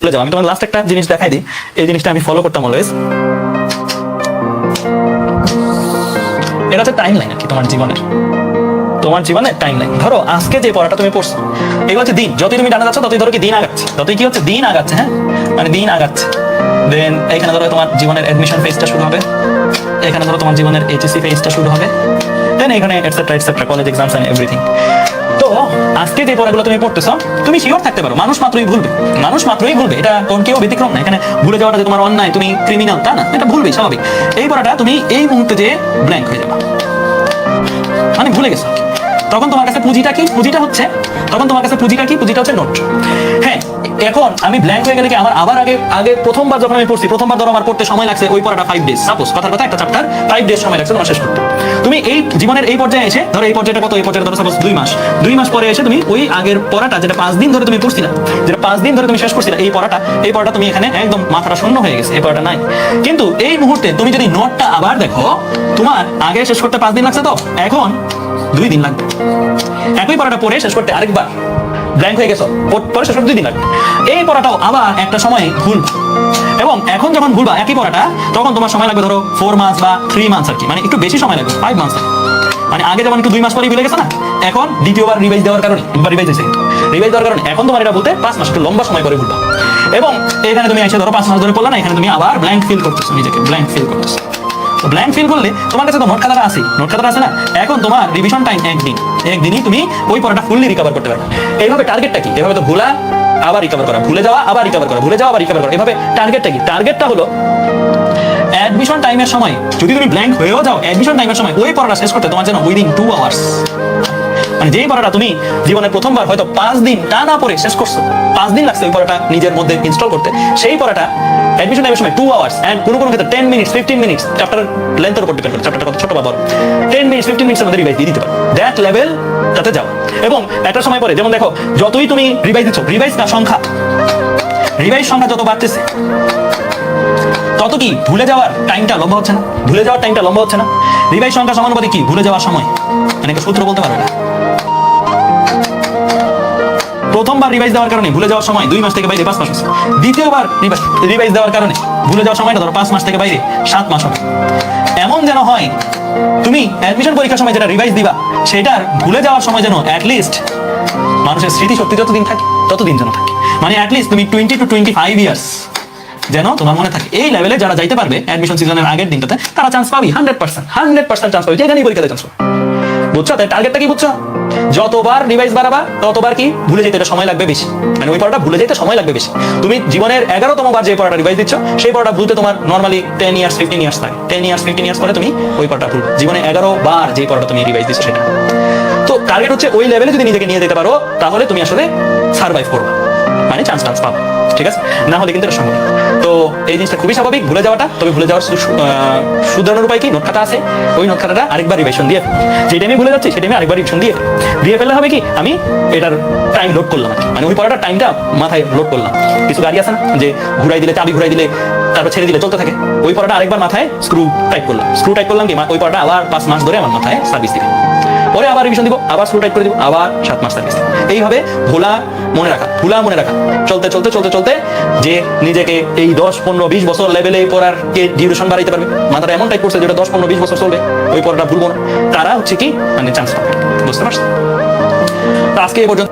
ভুলে যাও। আমি তোমার লাস্ট একটা জিনিস দেখাই দিই, এই জিনিসটা আমি ফলো করতাম অলওয়েজ। এটা হচ্ছে টাইম লাইন আর কি তোমার জীবনের টাইম লাইন। ধরো আজকে যে পড়াটা তুমি পড়ছো, এগুলো হচ্ছে দিন। যতই তুমি জানা যাচ্ছ ততই ধরো কি দিন আগাচ্ছে, ততই কি হচ্ছে দিন আগাচ্ছে। হ্যাঁ, মানে দিন আগাচ্ছে। দেন এখানে ধরো তোমার জীবনের অ্যাডমিশন ফেজটা শুরু হবে, এখানে ধরো তোমার জীবনের এইচএসসি ফেজটা শুরু হবে, দেন এখানে etcetera college exams and everything. তো আজকে যে পড়াগুলো তুমি পড়তেছো, তুমি শিওর থাকতে পারো মানুষ মাত্রই ভুলবে, এটা কোন কেউ ব্যতিক্রম না। এখানে ভুলে যাওয়াটা যে তোমার অন্যায়, তুমি ক্রিমিনাল তা না, এটা ভুলবেই, স্বাভাবিক। এই পড়াটা তুমি এই মুহূর্তে যে ব্ল্যাঙ্ক হয়ে যাবে, মানে ভুলে গেছো। তখন তোমার কাছে পুঁজিটা কি? পুঁজিটা হচ্ছে নোট। হ্যাঁ, এখন আমি ব্ল্যাঙ্ক হয়ে গেলে কি আমার আবার আগে প্রথমবার যখন আমি পড়ছি, প্রথমবার ধরো আমার পড়তে সময় লাগছে ওই পড়াটা 5 ডেজ, সাপোজ কথার কথা একটা চ্যাপ্টার 5 ডেজ সময় লাগছে তোমার শেষ করতে। তুমি এই জীবনের এই পর্যায়ে এসে ধরো, এই পর্যায়টা কত? এই পর্যায়ে ধরো সাপোজ 2 মাস পরে এসে তুমি ওই আগের পড়াটা যেটা 5 দিন ধরে তুমি পড়ছিলা, যেটা 5 দিন ধরে তুমি শেষ করছিলা, এই পড়াটা তুমি এখানে একদম মাথাটা শূন্য হয়ে গেছে, এই পড়াটা নাই। কিন্তু এই মুহূর্তে তুমি যদি নোটটা আবার দেখো, তোমার আগে শেষ করতে 5 দিন লাগছে, তো এখন 2 দিন লাগবে। একই পড়াটা পড়ে শেষ করতে আরেকবার ব্ল্যাঙ্ক হয়ে গেছো, পরে শেষ করতে 2 দিন লাগবে। এই পড়াটাও আবার একটা সময় ভুলবা, এবং এখন যখন ভুলবা একই পড়াটা, তখন তোমার সময় লাগবে ধরো 4 মাস বা 3 মান্থস আর কি, মানে একটু বেশি সময় লাগবে, 5 মান্থস। মানে আগে যেমন একটু 2 মাস পরেই ভুলে গেছে না, এখন দ্বিতীয়বার রিভাইজ দেওয়ার কারণে, এখন তোমার এটা বলতে 5 মাস, একটু লম্বা সময় পরে ভুলবা। এবং এখানে তুমি এসে ধরো 5 মাস ধরে পড়লা না, এখানে তুমি আবার ব্ল্যাঙ্ক ফিল করতেছো, নিজেকে ব্ল্যাঙ্ক ফিল করতেছো। ব্ল্যাঙ্ক ফিল করলে তোমার কাছে তো নোট খাতাটা আছে না, এখন তোমার রিভিশন টাইম একদিনই তুমি ওই পড়াটা ফুললি রিকভার করতে পারবে। এইভাবে টার্গেটটা কি? এভাবে তো ভুলা আবার রিকভার করা, ভুলে যাওয়া আবার রিকভার করা, ভুলে যাওয়া আবার রিকভার করা। এভাবে টার্গেটটা কি? টার্গেটটা হলো অ্যাডমিশন টাইমের সময় যদি তুমি ব্ল্যাঙ্ক হয়েও যাও, অ্যাডমিশন টাইমের সময় ওই পড়াটা শেষ করতে তোমার যেন উইদিন 2 আওয়ার্স, মানে যেই পড়াটা তুমি জীবনের প্রথমবার হয়তো 5 দিন টানা পড়ে শেষ করছো, 5 দিন লাগছে ওই পড়াটা নিজের মধ্যে ইনস্টল করতে, সেই পড়াটা অ্যাডমিশন টাইমের সময় 2 আওয়ার্স এন্ড কোনো ক্ষেত্রে 10 মিনিটস 15 মিনিটস, চ্যাপ্টার লেন্থের উপর ডিপেন্ড করে, চ্যাপ্টারটা কত ছোট বা বড়, 10 মিনিটস 15 মিনিটসের মধ্যে রিভাইজ দিয়ে দিতে পারো। দ্যাট লেভেল তাতে যাও। এবং একটা সময় পরে যেমন দেখো, যতই তুমি রিভাইজ দিচ্ছ, রিভাইজ সংখ্যা যত বাড়তেছে, তত কি ভুলে যাওয়ার টাইমটা লম্বা হচ্ছে না? রিভাইজ সংখ্যা সমানুপাতিক কি ভুলে যাওয়ার সময়, মানে একটা সূত্র বলতে পারবে না। প্রথমবার রিভাইজ দেওয়ার কারণে ভুলে যাওয়ার সময় 2 মাস থেকে বাইরে 5 মাস হচ্ছে, দ্বিতীয়বার রিভাইজ দেওয়ার কারণে ভুলে যাওয়ার সময়টা ধরো 5 মাস থেকে বাইরে 7 মাস হবে। এমন যেন হয় তুমি অ্যাডমিশন পরীক্ষার সময় যেটা রিভাইজ দিবা, সেটার ভুলে যাওয়ার সময় যেন অ্যাটলিস্ট মানুষের স্মৃতিশক্তি যতদিন থাকে ততদিন যেন থাকে, মানে অ্যাটলিস্ট তুমি 20 to 25 ইয়ার্স যেন তোমার মনে থাকে। এই লেভেলে যারা যাইতে পারবে অ্যাডমিশন সিজনের আগের দিনটাতে, তারা চান্স পাবি 100% চান্স পাবি, যেখানেই পরীক্ষাতে চান্স পাবে। বুঝছো? তাই টার্গেটটা কি বুঝছো? যতবার রিভাইজ বাড়াবা ততবার কি ভুলে যেতে সময় লাগবে বেশি, মানে ওই পড়াটা ভুলে যেতে সময় লাগবে বেশি। তুমি জীবনের 11তম বার যে পড়াটা রিভাইজ দিচ্ছ, সেই পড়াটা ভুলতে তোমার নরমালি 10 ইয়ার্স 15 ইয়ার্স লাগে। 10 ইয়ার্স 15 ইয়ার্স পরে তুমি ওই পড়াটা ভুলবে, জীবনে 11 বার যে পড়াটা তুমি রিভাইজ দিচ্ছ সেটা। তো টার্গেট হচ্ছে ওই লেভেলে যদি নিজেকে নিয়ে যেতে পারো, তাহলে তুমি আসলে সার্ভাইভ করবে, মানে চান্স পাবে, ঠিক আছে? না হলে কিন্তু এটা সম্ভব। তো এই জিনিসটা খুবই স্বাভাবিক ভুলে যাওয়াটা। তবে ভুলে যাওয়ার শুধরানোর উপায় কি? নোট খাতা আছে, ওই নোট খাতাটা আরেকবার রিভিশন দিয়ে, যে টাইমে ভুলে যাচ্ছি সেই টাইমে আরেকবার রিভিশন দিয়ে ফেললে হবে কি, আমি এটার টাইম লোড করলাম, মানে ওই পড়াটার টাইমটা মাথায় লোড করলাম। কিছু গাড়ি আছে না যে চাবি ঘুরাই দিলে তারপর ছেড়ে দিলে চলতে থাকে, ওই পড়াটা আরেকবার মাথায় স্ক্রু টাইপ করলাম কি, ওই পড়াটা আবার 5 মাস ধরে আমার মাথায় সার্ভিস দিবে, পরে আবার রিভিশন দিব, আবার স্ক্রু টাইপ করে দিব, আবার 7 মাস সার্ভিস দিব। এইভাবে ভোলা মনে রাখা চলতে যে নিজেকে এই 10, 15, 20 বছর লেভেলে পড়ার কে ডিউরেশন বাড়াইতে পারবে, মাথাটা এমন টাইপ করছে যেটা 10, 15, 20 বছর চলবে, ওই পড়াটা ভুলবো না, তারা হচ্ছে কি মানে চান্স পাবে। বুঝতে পারছো? তো আজকে এই পর্যন্ত।